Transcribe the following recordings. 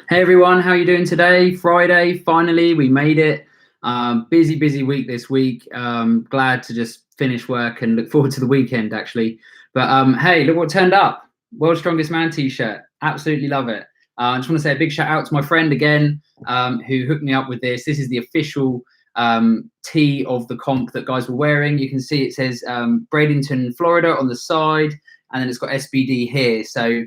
Hey everyone, how are you doing today? Friday, finally, we made it. Busy week this week. Glad to just finish work and look forward to the weekend, actually. But hey, look what turned up. World's Strongest Man t-shirt. Absolutely love it. I just want to say a big shout out to my friend again, who hooked me up with this. This is the official tee of the comp that guys were wearing. You can see it says Bradenton, Florida on the side, and then it's got SBD here. So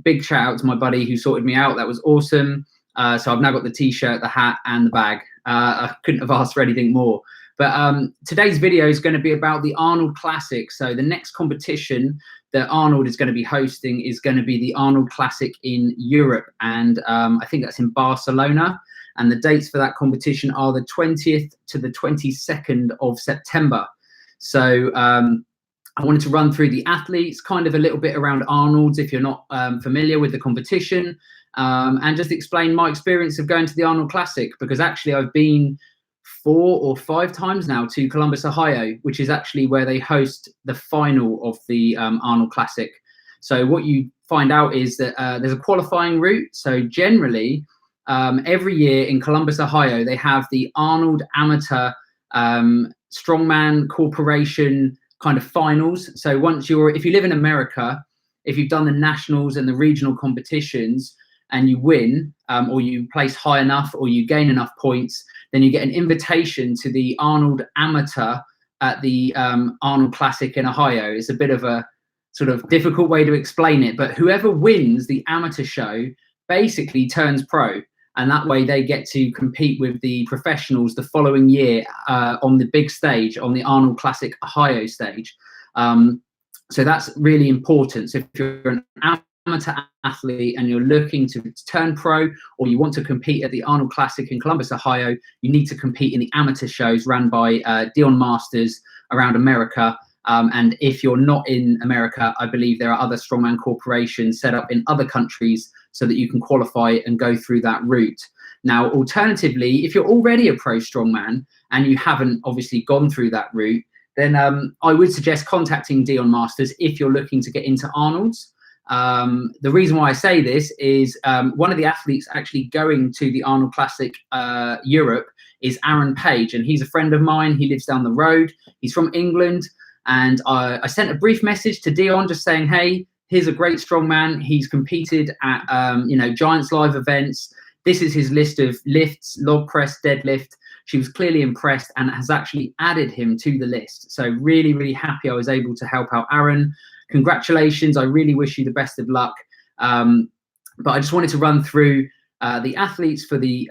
big shout out to my buddy who sorted me out. That was awesome. So I've now got the t-shirt, the hat, and the bag. I couldn't have asked for anything more. But today's video is going to be about the Arnold Classic. So the next competition that Arnold is going to be hosting is going to be the Arnold Classic in Europe. And I think that's in Barcelona. And the dates for that competition are the 20th to the 22nd of September. So I wanted to run through the athletes, kind of a little bit around Arnold's if you're not familiar with the competition, and just explain my experience of going to the Arnold Classic, because actually I've been 4 or 5 times now to Columbus, Ohio, which is actually where they host the final of the Arnold Classic. So what you find out is that there's a qualifying route. So generally, every year in Columbus, Ohio, they have the Arnold Amateur Strongman Corporation kind of finals. So if you live in America, if you've done the nationals and the regional competitions and you win, or you place high enough or you gain enough points, then you get an invitation to the Arnold Amateur at the Arnold Classic in Ohio. It's a bit of a sort of difficult way to explain it, but whoever wins the amateur show basically turns pro. And that way they get to compete with the professionals the following year on the big stage, on the Arnold Classic Ohio stage. So that's really important. So if you're an amateur athlete and you're looking to turn pro, or you want to compete at the Arnold Classic in Columbus, Ohio, you need to compete in the amateur shows run by Dion Masters around America. And if you're not in America, I believe there are other strongman corporations set up in other countries so that you can qualify and go through that route. Now, alternatively, if you're already a pro strongman and you haven't obviously gone through that route, then I would suggest contacting Dion Masters if you're looking to get into Arnold's. The reason why I say this is one of the athletes actually going to the Arnold Classic Europe is Aaron Page, and he's a friend of mine. He lives down the road. He's from England. And I sent a brief message to Dion just saying, hey, here's a great strongman. He's competed at, Giants Live events. This is his list of lifts, log press, deadlift. She was clearly impressed and has actually added him to the list. So really, really happy I was able to help out Aaron. Congratulations. I really wish you the best of luck. But I just wanted to run through the athletes for the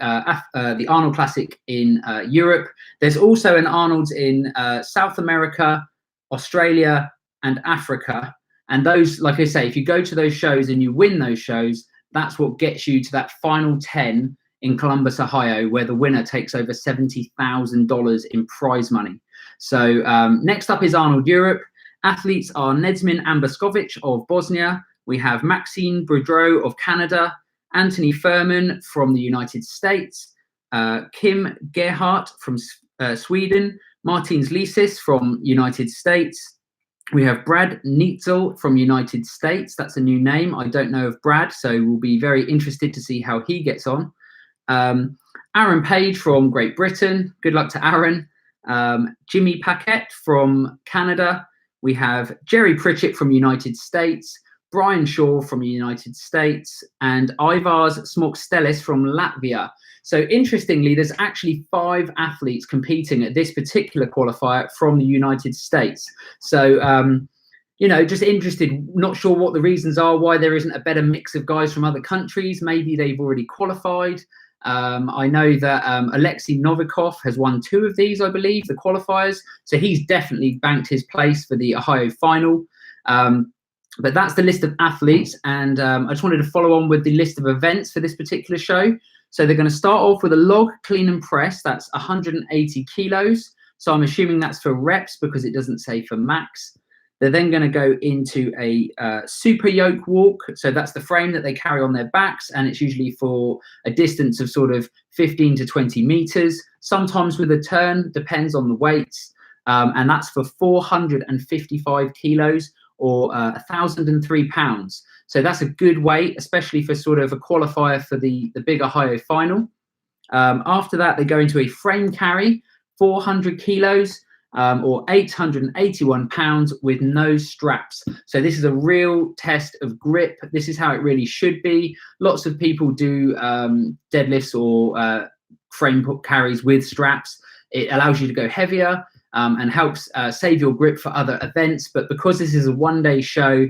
Arnold Classic in Europe. There's also an Arnold's in South America, Australia, and Africa. And those, like I say, if you go to those shows and you win those shows, that's what gets you to that final 10 in Columbus, Ohio, where the winner takes over $70,000 in prize money. So next up is Arnold Europe. Athletes are Nedzmin Amberskovic of Bosnia. We have Maxine Boudreau of Canada, Anthony Furman from the United States, Kim Gerhardt from Sweden, Martins Lisis from United States. We have Brad Neitzel from United States. That's a new name. I don't know of Brad, so we'll be very interested to see how he gets on. Aaron Page from Great Britain. Good luck to Aaron. Jimmy Paquette from Canada. We have Jerry Pritchett from United States, Brian Shaw from the United States, and Ivars Smokstelis from Latvia. So interestingly, there's actually 5 athletes competing at this particular qualifier from the United States. So, just interested, not sure what the reasons are, why there isn't a better mix of guys from other countries. Maybe they've already qualified. I know that Alexei Novikov has won 2 of these, I believe, the qualifiers. So he's definitely banked his place for the Ohio final. But that's the list of athletes. And I just wanted to follow on with the list of events for this particular show. So they're going to start off with a log clean and press. That's 180 kilos. So I'm assuming that's for reps because it doesn't say for max. They're then going to go into a super yoke walk. So that's the frame that they carry on their backs, and it's usually for a distance of sort of 15 to 20 meters, sometimes with a turn, depends on the weights. And that's for 455 kilos or 1,003 pounds. So that's a good weight, especially for sort of a qualifier for the big Ohio final. After that, they go into a frame carry, 400 kilos, or 881 pounds with no straps. So this is a real test of grip. This is how it really should be. Lots of people do deadlifts or frame carries with straps. It allows you to go heavier and helps save your grip for other events. But because this is a one-day show,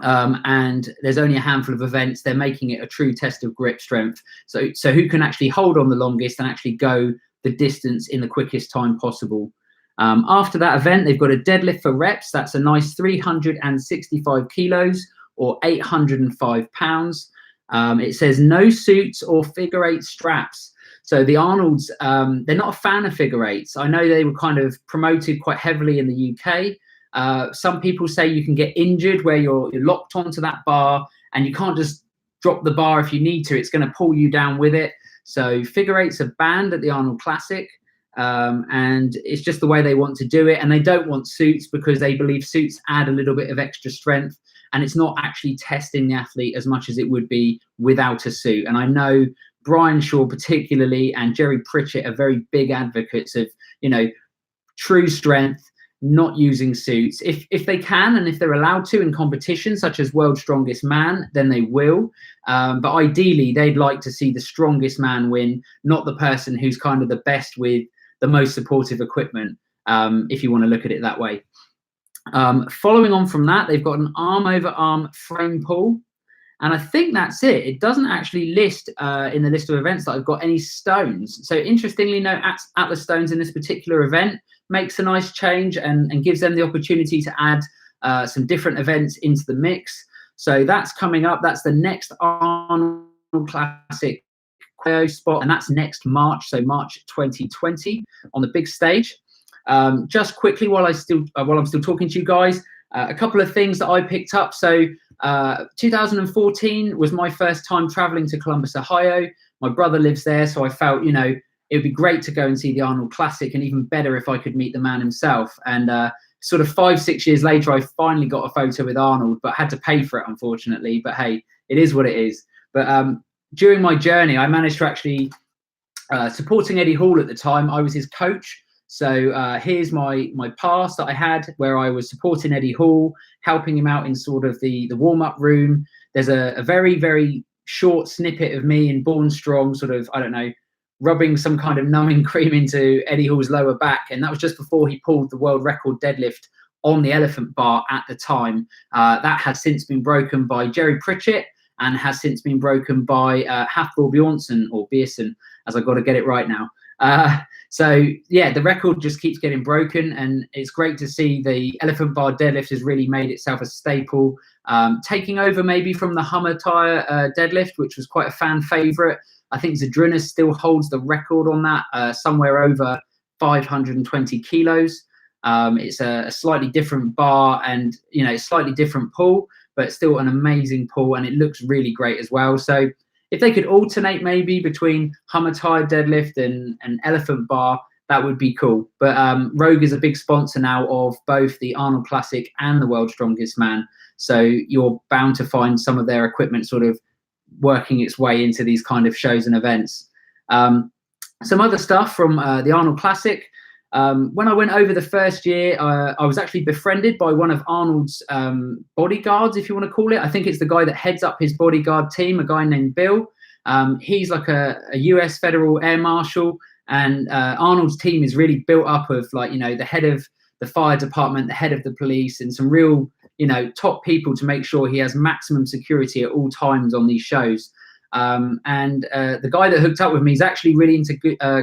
and there's only a handful of events, they're making it a true test of grip strength. So who can actually hold on the longest and actually go the distance in the quickest time possible. After that event, they've got a deadlift for reps. That's a nice 365 kilos or 805 pounds. It says no suits or figure eight straps. So the Arnolds, they're not a fan of figure eights. I know they were kind of promoted quite heavily in the UK. Some people say you can get injured where you're locked onto that bar and you can't just drop the bar if you need to. It's going to pull you down with it. So figure eights are banned at the Arnold Classic, and it's just the way they want to do it. And they don't want suits because they believe suits add a little bit of extra strength, and it's not actually testing the athlete as much as it would be without a suit. And I know Brian Shaw particularly and Jerry Pritchett are very big advocates of, you know, true strength, not using suits. If they can and if they're allowed to in competition such as World's Strongest Man, then they will. But ideally, they'd like to see the strongest man win, not the person who's kind of the best with the most supportive equipment, if you want to look at it that way. Following on from that, they've got an arm-over-arm frame pull. And I think that's it. It doesn't actually list in the list of events that I've got any stones. So interestingly, no Atlas stones in this particular event. Makes a nice change and gives them the opportunity to add some different events into the mix. So that's coming up. That's the next Arnold Classic spot, and that's next March, so March 2020 on the big stage. Just quickly, while I'm still talking to you guys, a couple of things that I picked up. So 2014 was my first time traveling to Columbus, Ohio. My brother lives there, so I felt, you know, it would be great to go and see the Arnold Classic, and even better if I could meet the man himself. And sort of 5-6 years later, I finally got a photo with Arnold, but had to pay for it, unfortunately. But hey, it is what it is. But during my journey, I managed to actually, supporting Eddie Hall at the time, I was his coach. So here's my pass that I had where I was supporting Eddie Hall, helping him out in sort of the warm-up room. There's a very, very short snippet of me in Born Strong, sort of, I don't know, rubbing some kind of numbing cream into Eddie Hall's lower back. And that was just before he pulled the world record deadlift on the elephant bar at the time. That has since been broken by Jerry Pritchett and has since been broken by Hafthor Bjornsson, or Bjornsson, as I've got to get it right now. So yeah, the record just keeps getting broken, and it's great to see the elephant bar deadlift has really made itself a staple, taking over maybe from the Hummer tire deadlift, which was quite a fan favorite. I think Zadrunas still holds the record on that, somewhere over 520 kilos. It's a slightly different bar and, you know, slightly different pull, but still an amazing pull, and it looks really great as well. So if they could alternate maybe between Hummer tire deadlift and an elephant bar, that would be cool. But Rogue is a big sponsor now of both the Arnold Classic and the World's Strongest Man. So you're bound to find some of their equipment sort of working its way into these kind of shows and events. Some other stuff from the Arnold Classic. When I went over the first year, I was actually befriended by one of Arnold's bodyguards, if you want to call it. I think it's the guy that heads up his bodyguard team, a guy named Bill. He's like a US federal air marshal, and Arnold's team is really built up of, like, you know, the head of the fire department, the head of the police, and some real, you know, top people to make sure he has maximum security at all times on these shows. The guy that hooked up with me is actually really into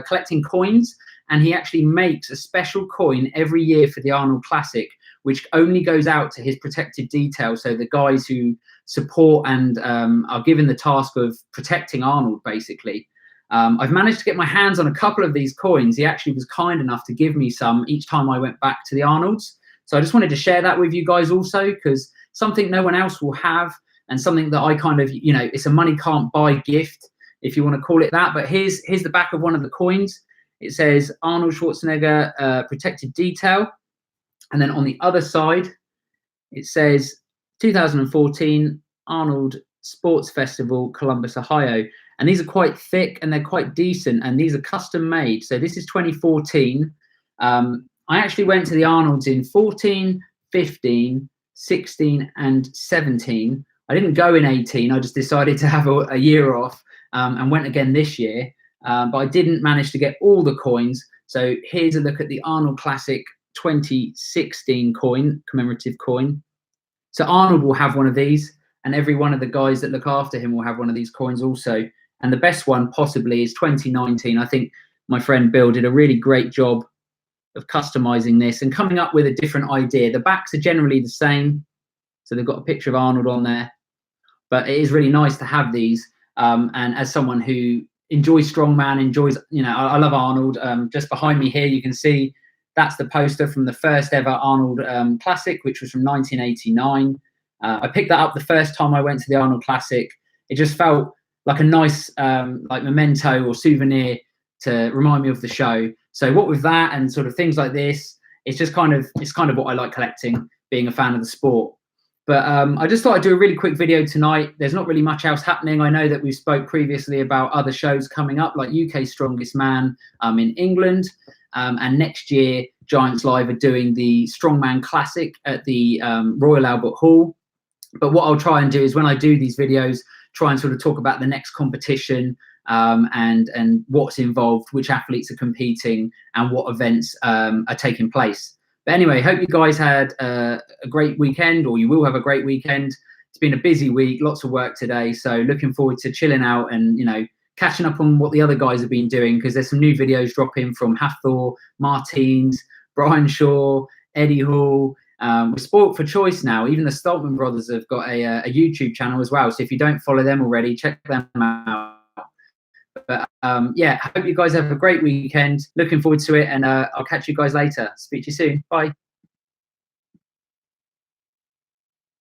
collecting coins, and he actually makes a special coin every year for the Arnold Classic, which only goes out to his protected detail. So the guys who support and are given the task of protecting Arnold, basically. I've managed to get my hands on a couple of these coins. He actually was kind enough to give me some each time I went back to the Arnolds. So I just wanted to share that with you guys also, because something no one else will have, and something that I kind of, you know, it's a money can't buy gift, if you want to call it that. But here's the back of one of the coins. It says Arnold Schwarzenegger protected detail. And then on the other side, it says 2014 Arnold Sports Festival, Columbus, Ohio. And these are quite thick and they're quite decent. And these are custom made. So this is 2014. I actually went to the Arnold's in 14, 15, 16 and 17. I didn't go in 18. I just decided to have a year off and went again this year. But I didn't manage to get all the coins. So here's a look at the Arnold Classic 2016 coin, commemorative coin. So Arnold will have one of these, and every one of the guys that look after him will have one of these coins also. And the best one possibly is 2019. I think my friend Bill did a really great job of customizing this and coming up with a different idea. The backs are generally the same. So they've got a picture of Arnold on there, but it is really nice to have these. And as someone who enjoys strongman, enjoys, I love Arnold. Just behind me here, you can see that's the poster from the first ever Arnold Classic, which was from 1989. I picked that up the first time I went to the Arnold Classic. It just felt like a nice like memento or souvenir to remind me of the show. So what with that and sort of things like this, it's kind of what I like collecting, being a fan of the sport. But I just thought I'd do a really quick video tonight. There's not really much else happening. I know that we spoke previously about other shows coming up, like UK Strongest Man in England. And next year, Giants Live are doing the Strongman Classic at the Royal Albert Hall. But what I'll try and do is when I do these videos, try and sort of talk about the next competition and what's involved, which athletes are competing and what events are taking place. But anyway, hope you guys had a great weekend, or you will have a great weekend. It's been a busy week, lots of work today. So looking forward to chilling out and, catching up on what the other guys have been doing, because there's some new videos dropping from Hathor, Martins, Brian Shaw, Eddie Hall. We're sport for choice now. Even the Stoltman brothers have got a YouTube channel as well. So if you don't follow them already, check them out. But yeah, I hope you guys have a great weekend. Looking forward to it, and I'll catch you guys later. Speak to you soon. Bye.